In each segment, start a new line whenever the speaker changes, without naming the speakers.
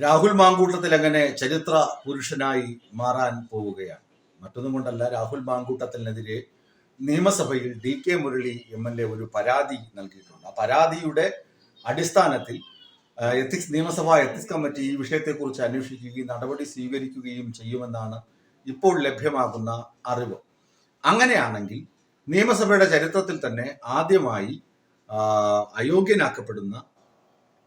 രാഹുൽ മാങ്കൂട്ടത്തിൽ അങ്ങനെ ചരിത്ര പുരുഷനായി മാറാൻ പോവുകയാണ്. മറ്റൊന്നും കൊണ്ടല്ല, രാഹുൽ മാങ്കൂട്ടത്തിനെതിരെ നിയമസഭയിൽ DK മുരളി MLA ഒരു പരാതി നൽകിയിട്ടുണ്ട്. ആ പരാതിയുടെ അടിസ്ഥാനത്തിൽ നിയമസഭാ എത്തിക്സ് കമ്മിറ്റി ഈ വിഷയത്തെക്കുറിച്ച് അന്വേഷിക്കുകയും നടപടി സ്വീകരിക്കുകയും ചെയ്യുമെന്നാണ് ഇപ്പോൾ ലഭ്യമാകുന്ന അറിവ്. അങ്ങനെയാണെങ്കിൽ നിയമസഭയുടെ ചരിത്രത്തിൽ തന്നെ ആദ്യമായി അയോഗ്യനാക്കപ്പെടുന്ന,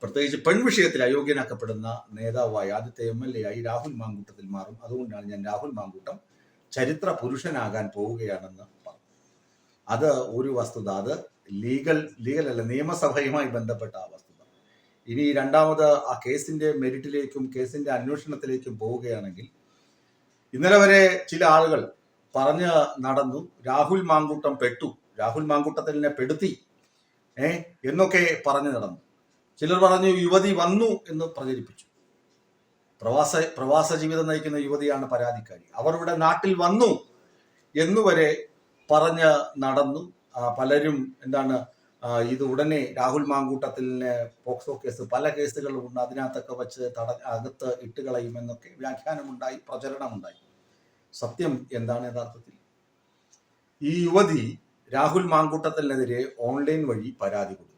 പ്രത്യേകിച്ച് പെൺവിഷയത്തിൽ അയോഗ്യനാക്കപ്പെടുന്ന നേതാവായി ആദ്യത്തെ MLA ആയി രാഹുൽ മാങ്കൂട്ടത്തിൽ മാറും. അതുകൊണ്ടാണ് ഞാൻ രാഹുൽ മാങ്കൂട്ടം ചരിത്ര പുരുഷനാകാൻ പോവുകയാണെന്ന് പറഞ്ഞു. അത് ഒരു വസ്തുത. അത് ലീഗൽ അല്ല, നിയമസഭയുമായി ബന്ധപ്പെട്ട ആ വസ്തുത. ഇനി രണ്ടാമത് ആ കേസിന്റെ മെരിറ്റിലേക്കും കേസിന്റെ അന്വേഷണത്തിലേക്കും പോവുകയാണെങ്കിൽ, ഇന്നലെ വരെ ചില ആളുകൾ പറഞ്ഞ് നടന്നു രാഹുൽ മാങ്കൂട്ടം പെട്ടു, രാഹുൽ മാങ്കൂട്ടത്തിനെ പെടുത്തി എന്നൊക്കെ പറഞ്ഞു നടന്നു. ചിലർ പറഞ്ഞു യുവതി വന്നു എന്ന് പ്രചരിപ്പിച്ചു. പ്രവാസ ജീവിതം നയിക്കുന്ന യുവതിയാണ് പരാതിക്കാരി, അവർ ഇവിടെ നാട്ടിൽ വന്നു എന്നുവരെ പറഞ്ഞ് നടന്നു. പലരും ഇത് ഉടനെ രാഹുൽ മാങ്കൂട്ടത്തിന് പോക്സോ കേസ്, പല കേസുകളും ഉണ്ട്, അതിനകത്തൊക്കെ വെച്ച് അകത്ത് ഇട്ടുകളയുമെന്നൊക്കെ വ്യാഖ്യാനമുണ്ടായി, പ്രചരണമുണ്ടായി. സത്യം എന്താണ് യഥാർത്ഥത്തിൽ? ഈ യുവതി രാഹുൽ മാങ്കൂട്ടത്തിനെതിരെ ഓൺലൈൻ വഴി പരാതി കൊടുത്തു.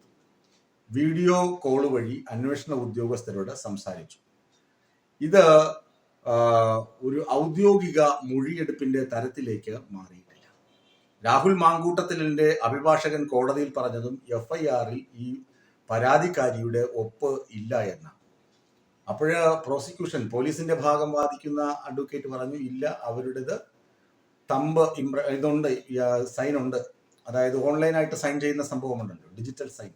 വീഡിയോ കോൾ വഴി അന്വേഷണ ഉദ്യോഗസ്ഥരോട് സംസാരിച്ചു. ഇത് ഒരു ഔദ്യോഗിക മൊഴിയെടുപ്പിന്റെ തരത്തിലേക്ക് മാറിയിട്ടില്ല. രാഹുൽ മാങ്കൂട്ടത്തിലിന്റെ അഭിഭാഷകൻ കോടതിയിൽ പറഞ്ഞതും FIR-ൽ ഈ പരാതിക്കാരിയുടെ ഒപ്പ് ഇല്ല എന്നാണ്. അപ്പോഴ് പ്രോസിക്യൂഷൻ, പോലീസിന്റെ ഭാഗം വാദിക്കുന്ന അഡ്വക്കേറ്റ് പറഞ്ഞു ഇല്ല, അവരുടേത് ഇതുണ്ട്, സൈൻ ഉണ്ട്, അതായത് ഓൺലൈനായിട്ട് സൈൻ ചെയ്യുന്ന സംഭവമുണ്ടല്ലോ, ഡിജിറ്റൽ സൈൻ,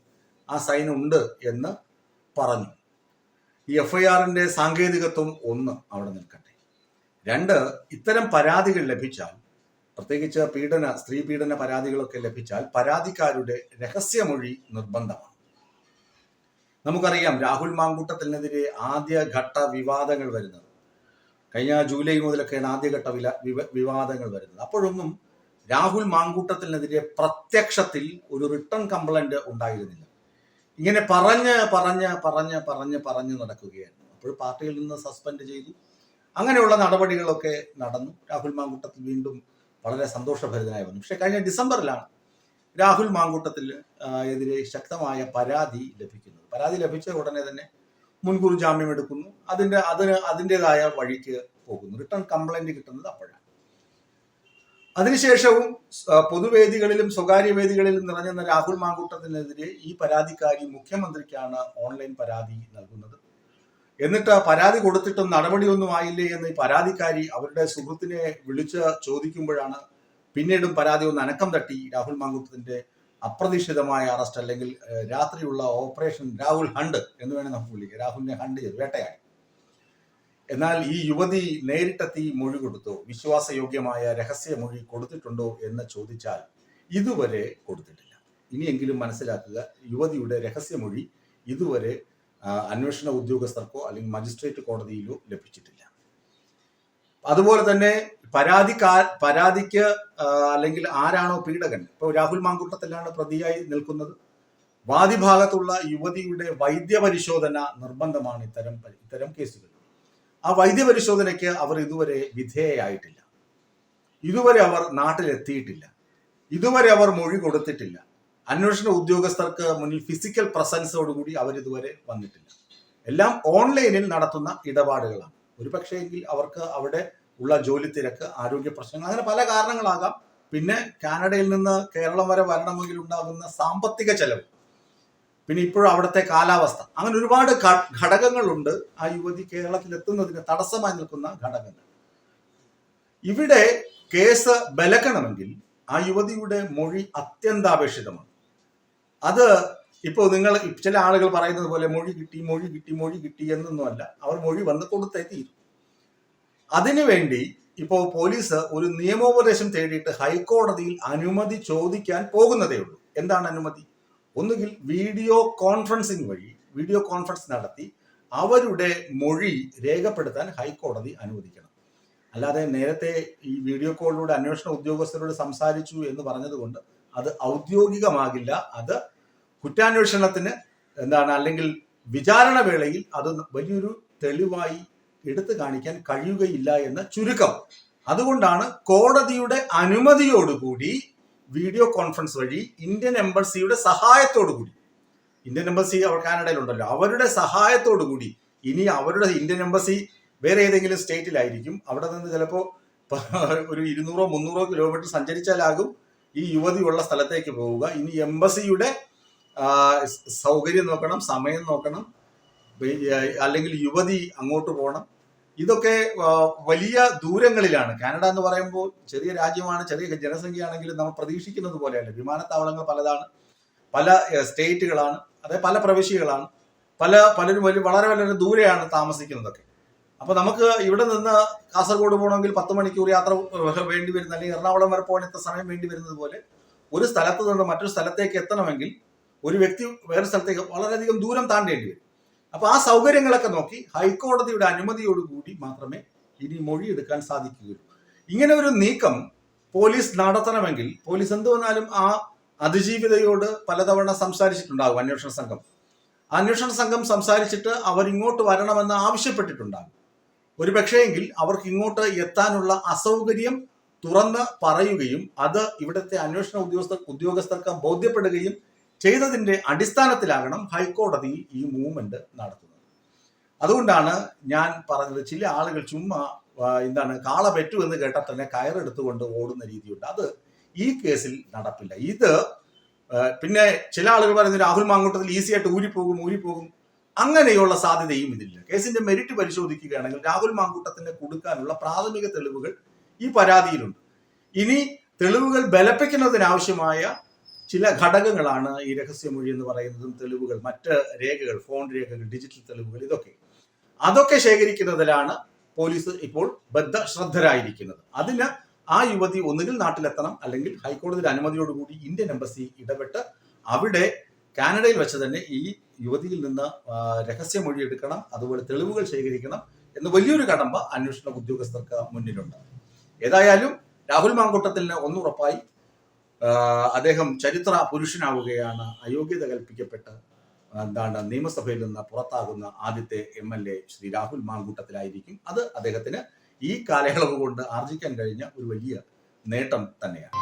ആ സൈൻ ഉണ്ട് എന്ന് പറഞ്ഞു. ഈ FIR-ന്റെ സാങ്കേതികത്വം ഒന്ന് അവിടെ നിൽക്കട്ടെ. രണ്ട്, ഇത്തരം പരാതികൾ ലഭിച്ചാൽ, പ്രത്യേകിച്ച് സ്ത്രീ പീഡന പരാതികളൊക്കെ ലഭിച്ചാൽ പരാതിക്കാരുടെ രഹസ്യമൊഴി നിർബന്ധമാണ്. നമുക്കറിയാം രാഹുൽ മാങ്കൂട്ടത്തിനെതിരെ ആദ്യഘട്ട വിവാദങ്ങൾ വരുന്നത് കഴിഞ്ഞ ജൂലൈ മുതലൊക്കെയാണ് ആദ്യഘട്ട വിവാദങ്ങൾ വരുന്നത്. അപ്പോഴൊന്നും രാഹുൽ മാങ്കൂട്ടത്തിനെതിരെ പ്രത്യക്ഷത്തിൽ ഒരു റിട്ടേൺ കംപ്ലൈന്റ് ഉണ്ടായിരുന്നില്ല. ഇങ്ങനെ പറഞ്ഞ് നടക്കുകയായിരുന്നു. അപ്പോൾ പാർട്ടിയിൽ നിന്ന് സസ്പെൻഡ് ചെയ്തു. അങ്ങനെയുള്ള നടപടികളൊക്കെ നടന്നു. രാഹുൽ മാങ്കൂട്ടത്തിൽ വീണ്ടും വളരെ സന്തോഷഭരിതനായി വന്നു. പക്ഷെ കഴിഞ്ഞ ഡിസംബറിലാണ് രാഹുൽ മാങ്കൂട്ടത്തിൽ എതിരെ ശക്തമായ പരാതി ലഭിക്കുന്നത്. പരാതി ലഭിച്ച ഉടനെ തന്നെ മുൻകൂർ ജാമ്യം എടുക്കുന്നു, അതിൻ്റെതായ വഴിക്ക് പോകുന്നു. റിട്ടേൺ കംപ്ലൈന്റ് കിട്ടുന്നത് അപ്പോഴാണ്. അതിനുശേഷവും പൊതുവേദികളിലും സ്വകാര്യ വേദികളിലും നിറഞ്ഞുന്ന രാഹുൽ മാങ്കൂട്ടത്തിനെതിരെ ഈ പരാതിക്കാരി മുഖ്യമന്ത്രിക്കാണ് ഓൺലൈൻ പരാതി നൽകുന്നത്. എന്നിട്ട് പരാതി കൊടുത്തിട്ടും നടപടിയൊന്നും ആയില്ലേ എന്ന് ഈ പരാതിക്കാരി അവരുടെ സുഹൃത്തിനെ വിളിച്ച് ചോദിക്കുമ്പോഴാണ് പിന്നീടും പരാതി ഒന്ന് അനക്കം തട്ടി രാഹുൽ മാങ്കൂട്ടത്തിന്റെ അപ്രതീക്ഷിതമായ അറസ്റ്റ്, അല്ലെങ്കിൽ രാത്രിയുള്ള ഓപ്പറേഷൻ രാഹുൽ ഹണ്ട് എന്ന് വേണേൽ നമുക്ക് വിളിക്കാം. രാഹുലിനെ ഹണ്ട് ചെയ്തു, വേട്ടയാടി. എന്നാൽ ഈ യുവതി നേരിട്ടെത്തി മൊഴി കൊടുത്തോ, വിശ്വാസയോഗ്യമായ രഹസ്യ മൊഴി കൊടുത്തിട്ടുണ്ടോ എന്ന് ചോദിച്ചാൽ ഇതുവരെ കൊടുത്തിട്ടില്ല. ഇനിയെങ്കിലും മനസ്സിലാക്കുക, യുവതിയുടെ രഹസ്യമൊഴി ഇതുവരെ അന്വേഷണ ഉദ്യോഗസ്ഥർക്കോ അല്ലെങ്കിൽ മജിസ്ട്രേറ്റ് കോടതിയിലോ ലഭിച്ചിട്ടില്ല. അതുപോലെ തന്നെ പരാതിക്ക് അല്ലെങ്കിൽ ആരാണോ പീഡകൻ, ഇപ്പോൾ രാഹുൽ മാങ്കൂട്ടത്തിലാണ് പ്രതിയായി നിൽക്കുന്നത്, വാദിഭാഗത്തുള്ള യുവതിയുടെ വൈദ്യപരിശോധന നിർബന്ധമാണ് ഇത്തരം കേസുകൾ. ആ വൈദ്യപരിശോധനയ്ക്ക് അവർ ഇതുവരെ വിധേയയായിട്ടില്ല. ഇതുവരെ അവർ നാട്ടിലെത്തിയിട്ടില്ല. ഇതുവരെ അവർ മൊഴി കൊടുത്തിട്ടില്ല. അന്വേഷണ ഉദ്യോഗസ്ഥർക്ക് മുന്നിൽ ഫിസിക്കൽ പ്രസൻസോടുകൂടി അവരിതുവരെ വന്നിട്ടില്ല. എല്ലാം ഓൺലൈനിൽ നടത്തുന്ന ഇടപാടുകളാണ്. ഒരു പക്ഷേ എങ്കിൽ അവർക്ക് അവിടെ ഉള്ള ജോലി തിരക്ക്, ആരോഗ്യ പ്രശ്നങ്ങൾ, അങ്ങനെ പല കാരണങ്ങളാകാം. പിന്നെ കാനഡയിൽ നിന്ന് കേരളം വരെ വരണമെങ്കിൽ ഉണ്ടാകുന്ന സാമ്പത്തിക ചെലവ്, പിന്നെ ഇപ്പോഴും അവിടുത്തെ കാലാവസ്ഥ, അങ്ങനെ ഒരുപാട് ഘടകങ്ങളുണ്ട് ആ യുവതി കേരളത്തിൽ എത്തുന്നതിന് തടസ്സമായി നിൽക്കുന്ന ഘടകങ്ങൾ. ഇവിടെ കേസ് ബലക്കണമെങ്കിൽ ആ യുവതിയുടെ മൊഴി അത്യന്താപേക്ഷിതമാണ്. അത് ഇപ്പോൾ നിങ്ങൾ ചില ആളുകൾ പറയുന്നത് പോലെ മൊഴി കിട്ടി എന്നൊന്നുമല്ല, അവർ മൊഴി വന്ന് കൊടുത്തേ തീരും. അതിനുവേണ്ടി ഇപ്പോൾ പോലീസ് ഒരു നിയമോപദേശം തേടിയിട്ട് ഹൈക്കോടതിയിൽ അനുമതി ചോദിക്കാൻ പോകുന്നതേ ഉള്ളൂ. എന്താണ് അനുമതി? ഒന്നുകിൽ വീഡിയോ കോൺഫറൻസ് നടത്തി അവരുടെ മൊഴി രേഖപ്പെടുത്താൻ ഹൈക്കോടതി അനുവദിക്കണം. അല്ലാതെ നേരത്തെ ഈ വീഡിയോ കോളിലൂടെ അന്വേഷണ ഉദ്യോഗസ്ഥരോട് സംസാരിച്ചു എന്ന് പറഞ്ഞതുകൊണ്ട് അത് ഔദ്യോഗികമാകില്ല. അത് കുറ്റാന്വേഷണത്തിന് അല്ലെങ്കിൽ വിചാരണ വേളയിൽ അത് വലിയൊരു തെളിവായി എടുത്തു കാണിക്കാൻ കഴിയുകയില്ല എന്ന് ചുരുക്കം. അതുകൊണ്ടാണ് കോടതിയുടെ അനുമതിയോടുകൂടി വീഡിയോ കോൺഫറൻസ് വഴി ഇന്ത്യൻ എംബസിയുടെ സഹായത്തോടുകൂടി, ഇന്ത്യൻ എംബസി കാനഡയിലുണ്ടല്ലോ, അവരുടെ സഹായത്തോടുകൂടി, ഇനി അവരുടെ ഇന്ത്യൻ എംബസി വേറെ ഏതെങ്കിലും സ്റ്റേറ്റിലായിരിക്കും, അവിടെ നിന്ന് ചിലപ്പോൾ ഒരു 200-300 കിലോമീറ്റർ സഞ്ചരിച്ചാലാകും ഈ യുവതി ഉള്ള സ്ഥലത്തേക്ക് പോവുക. ഇനി എംബസിയുടെ സൗകര്യം നോക്കണം, സമയം നോക്കണം, അല്ലെങ്കിൽ യുവതി അങ്ങോട്ട് പോകണം. ഇതൊക്കെ വലിയ ദൂരങ്ങളിലാണ്. കാനഡ എന്ന് പറയുമ്പോൾ ചെറിയ രാജ്യമാണ്, ചെറിയ ജനസംഖ്യയാണെങ്കിലും നമ്മൾ പ്രതീക്ഷിക്കുന്നത് പോലെയല്ല. വിമാനത്താവളങ്ങൾ പലതാണ്, പല സ്റ്റേറ്റുകളാണ്, അതായത് പല പ്രവിശ്യകളാണ്, പലരും വളരെ വളരെ ദൂരെയാണ് താമസിക്കുന്നതൊക്കെ. അപ്പൊ നമുക്ക് ഇവിടെ നിന്ന് കാസർഗോഡ് പോകണമെങ്കിൽ 10 മണിക്കൂർ യാത്ര വേണ്ടി വരുന്ന, അല്ലെങ്കിൽ എറണാകുളം വരെ പോകാൻ എത്ര സമയം വേണ്ടി വരുന്നത് പോലെ ഒരു സ്ഥലത്ത് നിന്ന് മറ്റൊരു സ്ഥലത്തേക്ക് എത്തണമെങ്കിൽ ഒരു വ്യക്തി വേറെ സ്ഥലത്തേക്ക് വളരെയധികം ദൂരം താണ്ടേണ്ടി വരും. അപ്പൊ ആ സൗകര്യങ്ങളൊക്കെ നോക്കി ഹൈക്കോടതിയുടെ അനുമതിയോടുകൂടി മാത്രമേ ഇനി മൊഴിയെടുക്കാൻ സാധിക്കുകയുള്ളൂ. ഇങ്ങനെ ഒരു നീക്കം പോലീസ് നടത്തണമെങ്കിൽ പോലീസ് എന്ത് വന്നാലും ആ അതിജീവിതയോട് പലതവണ സംസാരിച്ചിട്ടുണ്ടാകും അന്വേഷണ സംഘം സംസാരിച്ചിട്ട് അവർ ഇങ്ങോട്ട് വരണമെന്ന് ആവശ്യപ്പെട്ടിട്ടുണ്ടാകും. ഒരു പക്ഷേയെങ്കിൽ അവർക്ക് ഇങ്ങോട്ട് എത്താനുള്ള അസൗകര്യം തുറന്ന് പറയുകയും അത് ഇവിടുത്തെ അന്വേഷണ ഉദ്യോഗസ്ഥർക്ക് ബോധ്യപ്പെടുകയും ചെയ്തതിന്റെ അടിസ്ഥാനത്തിലാകണം ഹൈക്കോടതി ഈ മൂവ്മെന്റ് നടത്തുന്നത്. അതുകൊണ്ടാണ് ഞാൻ പറഞ്ഞത്, ചില ആളുകൾ ചുമ്മാ കാള പെറ്റു എന്ന് കേട്ടാൽ തന്നെ കയറെടുത്തുകൊണ്ട് ഓടുന്ന രീതിയുണ്ട്. അത് ഈ കേസിൽ നടപ്പില്ല. ഇത് പിന്നെ ചില ആളുകൾ പറയുന്നത് രാഹുൽ മാങ്കൂട്ടത്തിൽ ഈസി ആയിട്ട് ഊരിപ്പോകും. അങ്ങനെയുള്ള സാധ്യതയും ഇതില്ല. കേസിന്റെ മെരിറ്റ് പരിശോധിക്കുകയാണെങ്കിൽ രാഹുൽ മാങ്കൂട്ടത്തിനെ കൊടുക്കാനുള്ള പ്രാഥമിക തെളിവുകൾ ഈ പരാതിയിലുണ്ട്. ഇനി തെളിവുകൾ ബലപ്പിക്കുന്നതിനാവശ്യമായ ചില ഘടകങ്ങളാണ് ഈ രഹസ്യമൊഴി എന്ന് പറയുന്നതും തെളിവുകൾ, മറ്റ് രേഖകൾ, ഫോൺ രേഖകൾ, ഡിജിറ്റൽ തെളിവുകൾ, അതൊക്കെ ശേഖരിക്കുന്നതിലാണ് പോലീസ് ഇപ്പോൾ ബദ്ധശ്രദ്ധരായിരിക്കുന്നത്. അതിന് ആ യുവതി ഒന്നുകിൽ നാട്ടിലെത്തണം, അല്ലെങ്കിൽ ഹൈക്കോടതിയുടെ അനുമതിയോടുകൂടി ഇന്ത്യൻ എംബസി ഇടപെട്ട് അവിടെ കാനഡയിൽ വെച്ച് തന്നെ ഈ യുവതിയിൽ നിന്ന് രഹസ്യമൊഴി എടുക്കണം, അതുപോലെ തെളിവുകൾ ശേഖരിക്കണം എന്ന് വലിയൊരു കടമ്പ അന്വേഷണ ഉദ്യോഗസ്ഥർക്ക് മുന്നിലുണ്ട്. ഏതായാലും രാഹുൽ മാങ്കൂട്ടത്തിന് ഒന്നുറപ്പായി, അദ്ദേഹം ചരിത്ര പുരുഷനാവുകയാണ്. അയോഗ്യത കൽപ്പിക്കപ്പെട്ട് നിയമസഭയിൽ നിന്ന് പുറത്താകുന്ന ആദ്യത്തെ MLA ശ്രീ രാഹുൽ മാങ്കൂട്ടത്തിലായിരിക്കും. അത് അദ്ദേഹത്തിന് ഈ കാലയളവ് കൊണ്ട് ആർജിക്കാൻ കഴിഞ്ഞ ഒരു വലിയ നേട്ടം തന്നെയാണ്.